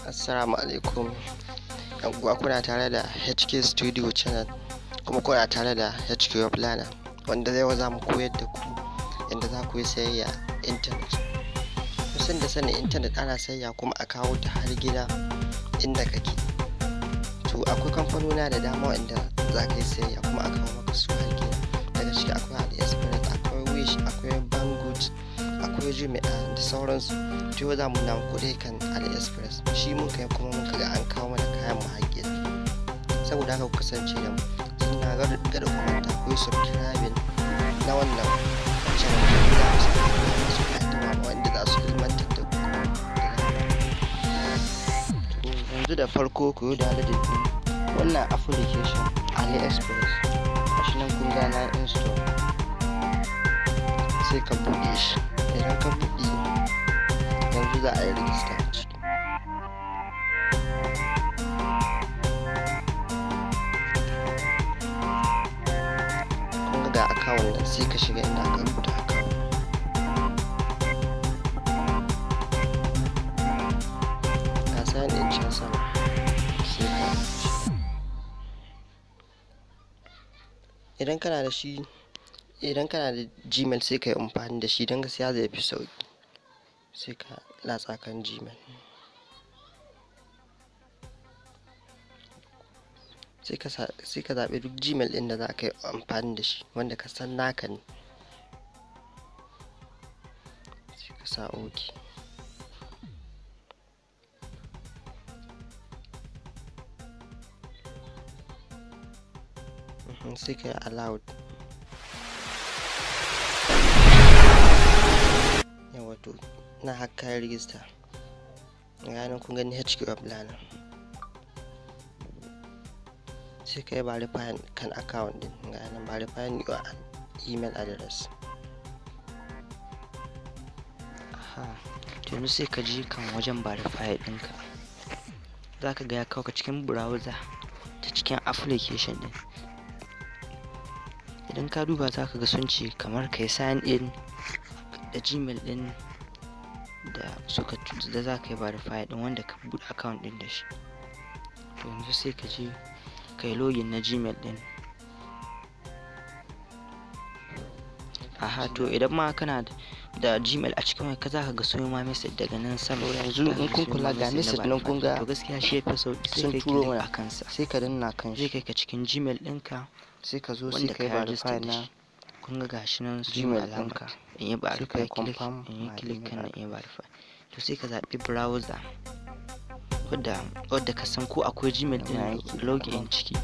Assalamu alaikum. Uwa kuna tare da HK Studio Channel kuma kuna tare da HK Planner, wanda zai za mu koyar da ku yadda za ku yi sayayya intanet. Kusan da sanin intanet ana sayayya kuma a kawo ta har gida inda kake. To akwai kamfanona da dama wanda za ka yi sayayya kuma a kawo maka su har gida. Daga ciki akwai AliExpress, akwai Wish, akwai Banggood, akwai Jumia da sauransu. To yau za mu nuna muku dai kan AliExpress. Shi mun kai kuma mun ga an kawo mana kayan mu har gida. Saboda haka ku kasance da mu. Sun na ga da kumanta ku yi subscribing na wannan channel da za mu su kaɗawa wanda za su ilmantar da ku. Yanzu da farko ku yi downloading din wannan application AliExpress. Gashi nan kun ga na install. Sai ka buɗe shi. Idan ka buɗe yanzu za a yi register ciki. Kun ga account nan sai ka shiga inda aka rubuta account. Ga sign in can sama sai ka idan kana da shi, idan kana da Gmail sai ka yi amfani da shi don gaskiya zai fi sauki. Sai ka latsa kan Gmail, sai ka zaɓi duk Gmail ɗin da za ka yi amfani da shi wanda ka san naka ne. Sai ka sa OK. Sai ka yi allowed. Yawa to na haka ya register. Ganin kun gani HK Planner. Sai ka yi verify kan account din. Ganin verify your email address. To yanzu sai ka je kan wajen verify ɗinka. Za ka ga ya kawo ka cikin browser ta cikin application din. Idan ka duba za ka ga sun ce kamar ka yi sign in da Gmail din da za ka yi verify din wanda ka buɗe account din da shi. To yanzu sai ka je ka yi login na Gmail din. To idan ma kana da Gmail a cikin wayarka za ka ga sun yi ma message daga nan sama. Yanzu in kun kula ga message nan kun ga to gaskiya shi yafi sauki. Sun turo mana a kansa. Sai ka danna kan shi. Zai kai ka cikin Gmail ɗinka. Sai ka zo sai ka yi verify na kun ga gashi nan Gmail ɗinka. In yi verify click, in yi click kan na in verify. To sai ka zaɓi browser wadda ka san ko akwai Gmail ɗin login ciki.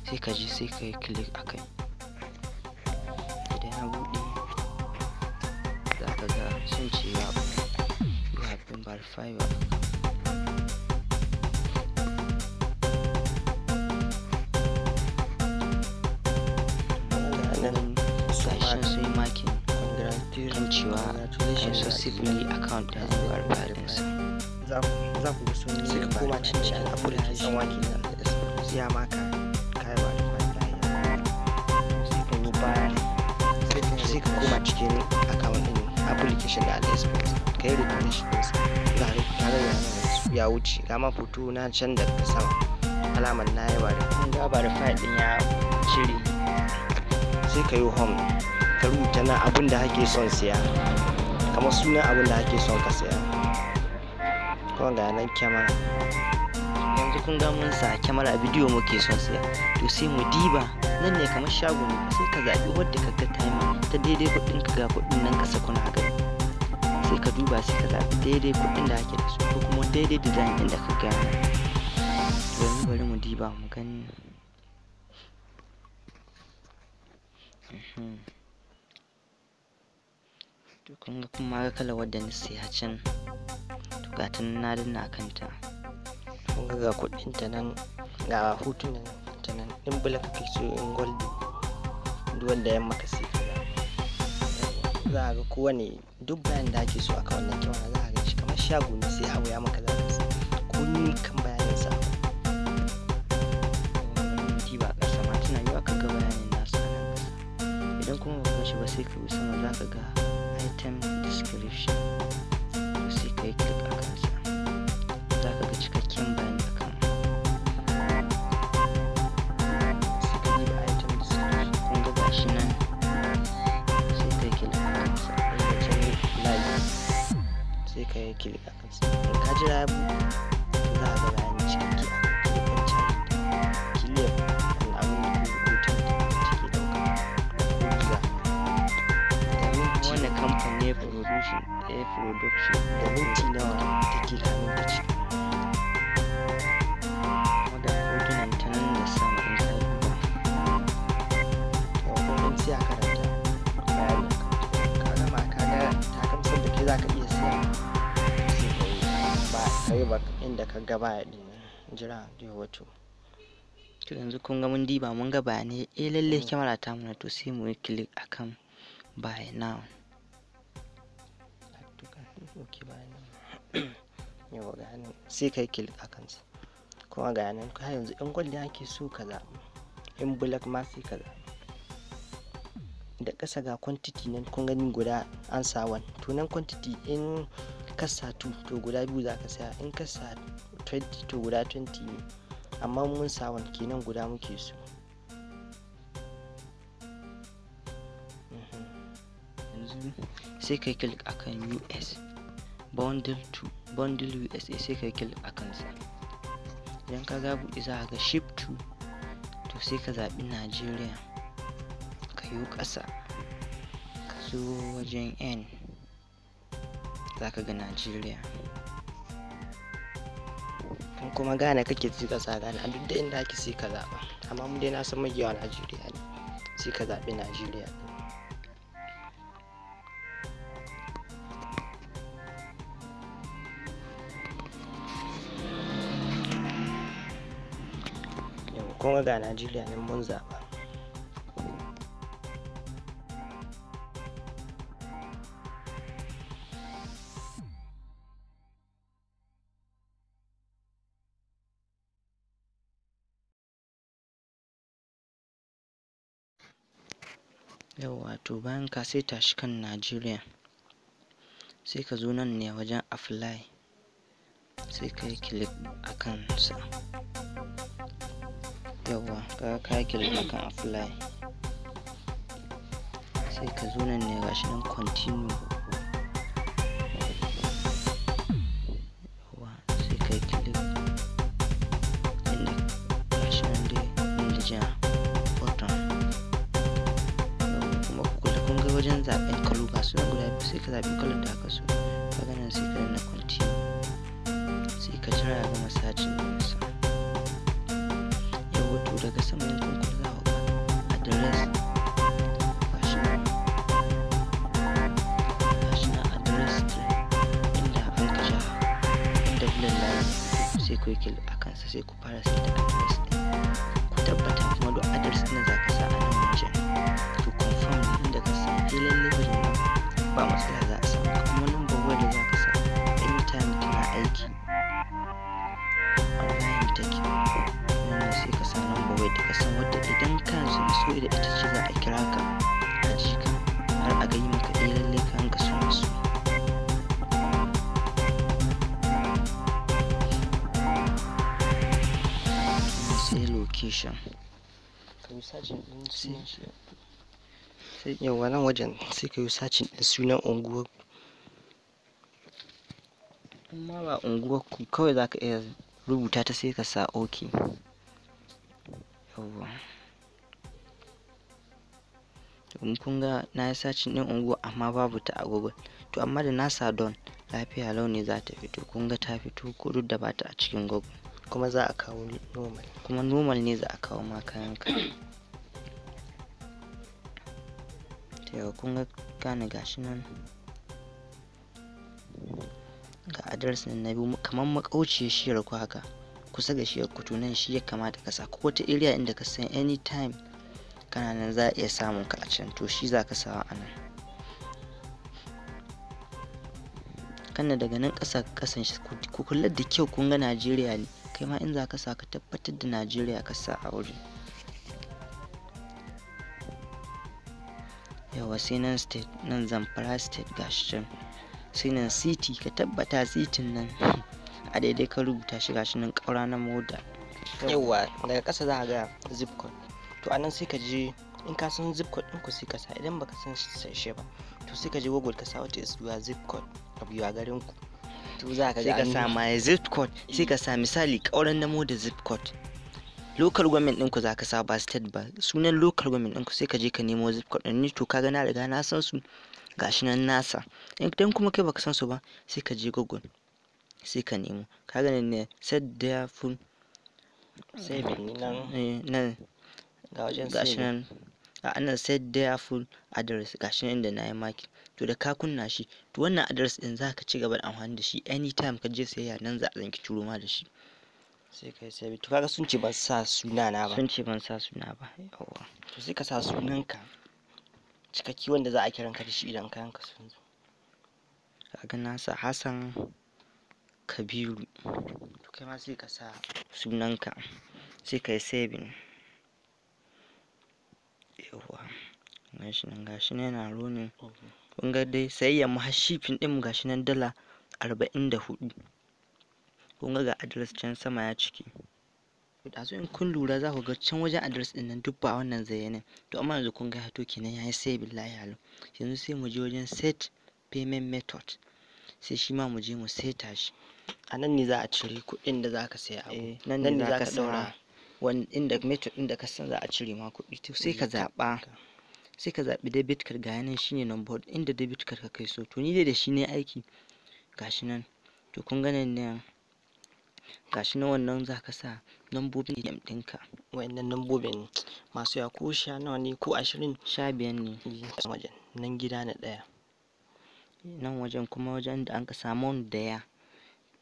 Sai ka je sai ka yi click akai. Idan ya buɗe za ka ga sun ce you have been verified. Kan cewa successfully account has been verified. Za ku ga sun yi ka koma cikin application waki nan sai ya maka kai verified da sai ka yi bayani sai ka koma cikin account din application da AliExpress ka yi refresh za ka tare da ya wuce ga ma foto na can da sama alamar na yi verified din ya cire. Sai ka yi home ka rubuta na abin da ake son siya kamar sunan abin da ake son ka siya. Kuma ga nan kyamara. Yanzu kun ga mun sa kyamara bidiyo muke son siya. To sai mu diba nan ne kamar shago ne sai ka zaɓi wadda ka ga time ta daidai kuɗin ka ga kuɗin nan ka sako na gani. Sai ka duba sai ka zaɓi daidai kuɗin da ake da su ko kuma daidai design ɗin da ka gane. Yanzu bari mu diba mu gani. To kun ga kuma ga kalar wadda na siya can. To ga ta na danna kanta. Kun ga kuɗin ta nan ga hotunan ta nan in bula kake so in gold duk wanda ya maka sai ka za ga kowane duk bayan da ake so aka wannan kyamara za a ga shi kamar shago ne sai abu ya maka za ka sai ko ni kan bayanin sa. Ba ƙasa ma tana yiwa ka ga bayanin nasu a nan ƙasa. Idan kuma ba shi ba sai ka bi sama za ka ga item description. Sai ka yi click a kansa za ka ga cikakken ka yi click a kansa. In ka jira ya buɗe za ka ga bayani cikakke a kan kuɗin caji da kiliya da abin da hoton da take ɗauka ko giga da minti wannan kamfani production da minti nawa take kamin ta ci. Wadda hotunan ta nan da sama in ka duba to sai a karanta bayani ka gama ka ga ta gamsar da kai za ka iya siya sai ka yi ka yi ba inda ka gaba din jira da wato. To yanzu kun ga mun diba mun ga bayanai lalle kyamara ta muna, to sai mu yi click akan buy now. Yau ga nan sai ka yi click a kansa kuma ga nan ka yanzu in gwal ake so ka zaɓi, in black ma sai ka zaɓi. Da ƙasa ga quantity nan kun gani guda an sa 1, to nan quantity in ka sa 2 to guda 2 za ka saya, in ka sa 20 to guda 20 ne, amma mun sa 1 kenan guda muke so. Yanzu sai kai click akan US bundle to bundle USA sai kai click akan sa. Idan ka ga buɗe za ka ga ship to sai ka zaɓi Nigeria, ka yi ƙasa ka zo wajen N za ka ga Nigeria. in kuma Ghana kake sai ka sa Ghana, a duk da inda ake sai ka zaɓa, amma mu dai na san magewa Najeriya ne sai ka zaɓi Najeriya. Kuma ga Najeriya ne mun zaɓa. Yawwa to bayan ka saita shi kan Najeriya sai ka zo nan ne wajen apply sai ka yi click a kansa. Yawwa ka yi click akan apply sai ka zo nan ne gashi nan continue. Yawwa sai ka yi click inda gashi nan dai inda ja button. Yawwa kuma kun ga wajen zaɓen kalo ga su guda biyu sai ka zaɓi kalar da aka so. Kaga nan sai ka danna continue sai ka jira ya gama sacin ɗinsa. To daga sama ne kun kula ga address gashi nan address inda an kasha inda bulan layi sai ku yi click a kansa sai ku fara sai da address ɗin. Ku tabbata kuma duk address ɗin za ka sa a nan wajen to confirm ne inda ka sa lalle wajen nan ba matsala za a samu, kuma number waya da za ka sa anytime tana aiki online take. Sai ka sa number waya da ka san wadda idan ka so da ita ce za a kira ka a ji ka har a gani maka lalle ka hanka so masu. Sai location ka yi searching din sunan shi sai yawa nan wajen sai ka yi searching din sunan unguwar, amma ba unguwar ku kawai za ka iya rubuta ta sai ka sa OK. Yawwa domin kun ga na yi sacin ɗin unguwa amma babu ta a Google, to amma da na sa don lafiya lau ne za ta fito. Kun ga ta fito ko duk da ba ta a cikin Google, kuma za a kawo normal, kuma normal ne za a kawo ma kayanka. Yau kun ga gane gashi nan ga address ɗin na biyu kamar makauciyar shiyar ku haka kusa ga shiyar ku, to nan shi ya kamata ka sa, ko wata area inda ka san anytime kana nan za a iya samun ka a can, to shi za ka sawa a nan. Kana daga nan ƙasan shi ku kula da kyau kun ga Najeriya ne, kai ma in za ka sa ka tabbatar da Najeriya ka sa a wuri. Yawa sai nan state, nan Zamfara state gashi can, sai nan city ka tabbata city nan a daidai ka rubuta shi gashi nan ƙaura na moda. Yawwa daga ƙasa za a ga zip code, to anan sai ka je in ka san zip code ɗinku sai ka sa, idan baka san shi ba to sai ka je Google ka sa what is your zip code of your garin ku, to za ka sai ka sa my zip code, sai ka sa misali kauran namo da zip code. Local government ɗinku za ka sa ba state ba, sunan local government ɗinku sai ka je ka nemo zip code ɗin. Ni to kaga na riga na san su gashi nan nasa. Idan kuma kai baka san su ba sai ka je Google sai ka nemo. Kaga nan ne set their full saving nan ga wajen gashi nan a nan set their full address gashi nan da nayi maki. To da ka kunna shi to wannan address ɗin za ka ci gaba da amfani da shi anytime ka je sayayya nan za a zanki turo ma da shi. Sai kai sai to kaga sun ce ban sa suna na ba. Sun ce ban sa suna ba. Yawwa. To sai ka sa sunanka cikakki wanda za a kiranka da shi idan kayanka sun zo. Kaga na sa Hassan Kabiru. To kai ma sai ka sa sunanka sai ka yi saving. Yawwa. Gashi nan yana running. Kun ga dai sayayyan mu har shipping ɗin mu gashi nan $44. Kun ga address can sama ya ciki. Da so in kun lura za ku ga can wajen address ɗin nan duk ba wannan zayanin. To amma yanzu kun ga ya to kenan yayi save billahi alu. Yanzu sai mu je wajen set payment method. Sai shi ma mu je mu seta shi. A nan ne za a cire kuɗin da za ka saya abu. Nan ne za ka saura wani inda method ɗin da ka san za a cire ma kuɗi. To sai ka zaɓa. Sai ka zaɓi debit card ga nan shine number inda debit card ka kai so. To ni dai da shi ne aiki. Gashi nan. To kun ga nan ne gashi na wannan za ka sa nambobin ATM ɗinka. Wa'annan nambobin masu ya ko 10 nawa ne ko 20? 15 ne. Wajen nan gida na ɗaya. Nan wajen kuma wajen da an ka samu daya.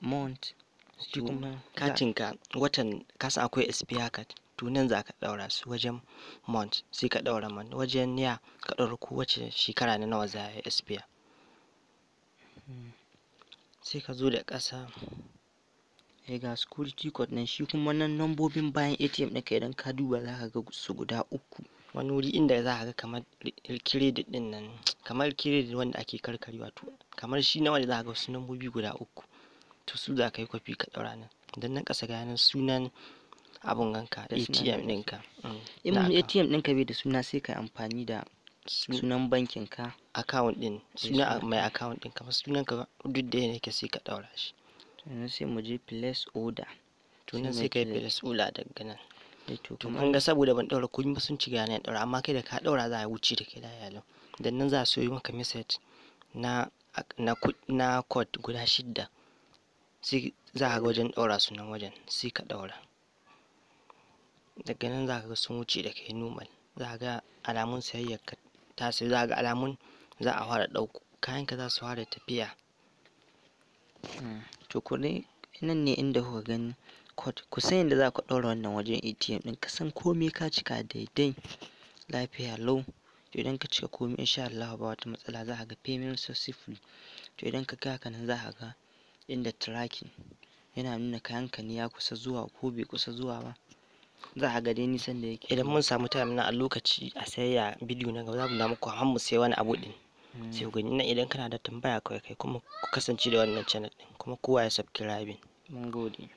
Month. Shi kuma katinka watan kasa akwai expire card. To nan za ka ɗaura su wajen month sai ka ɗaura month. Wajen ya ka ɗaura kowace shekara na nawa za a yi expire. Sai ka zo da ƙasa. Ga security code nan shi kuma nan nambobin bayan ATM ɗinka idan ka duba za ka ga su guda 3. Wani wuri inda za ka ga kamar credit ɗin nan kamar credit wanda ake karkarewa to kamar shi na wanda za ka ga su nambobi guda 3. To su za ka yi kwafi ka ɗaura nan. Dan nan ƙasa ga nan sunan abun ganka ATM ɗinka. In ATM ɗinka bai da suna sai ka yi amfani da sunan bankin ka. Account ɗin suna mai account ɗin kamar sunan ka duk da yake sai ka ɗaura shi. Yanzu sai mu je place order. To nan sai ka yi place order daga nan. To kun ga saboda ban ɗaura kuɗi ba sun ci gane ya ɗaura amma kai da ka ɗaura za a wuce da kai layalin. Dan nan za su yi maka message na code guda 6. Sai za ka ga wajen ɗaura sunan wajen sai ka ɗaura. Daga nan za ka ga sun wuce da kai normal. Za ka ga alamun sayayyar ka ta sai za ka ga alamun za a fara ɗauko kayanka za su fara tafiya. To kuɗi nan ne inda kuka gani code. Ku san yadda za ku ɗaura wannan wajen ATM ɗin. Ka san komai ka cika daidai lafiya lau. To idan ka cika komai insha Allah ba wata matsala za ka ga payment successfully. To idan ka ga haka nan za ka ga inda tracking yana nuna kayanka ne ya kusa zuwa ko bai kusa zuwa ba. Za ka ga dai nisan da yake. Idan mun samu time na a lokaci a sayayya bidiyo na gaba za mu da muku har mu sai wani abu ɗin. Sai ku gani idan kana da tambaya kawai kai kuma ku kasance da wannan channel ɗin kuma kowa ya subscribe. Mun gode.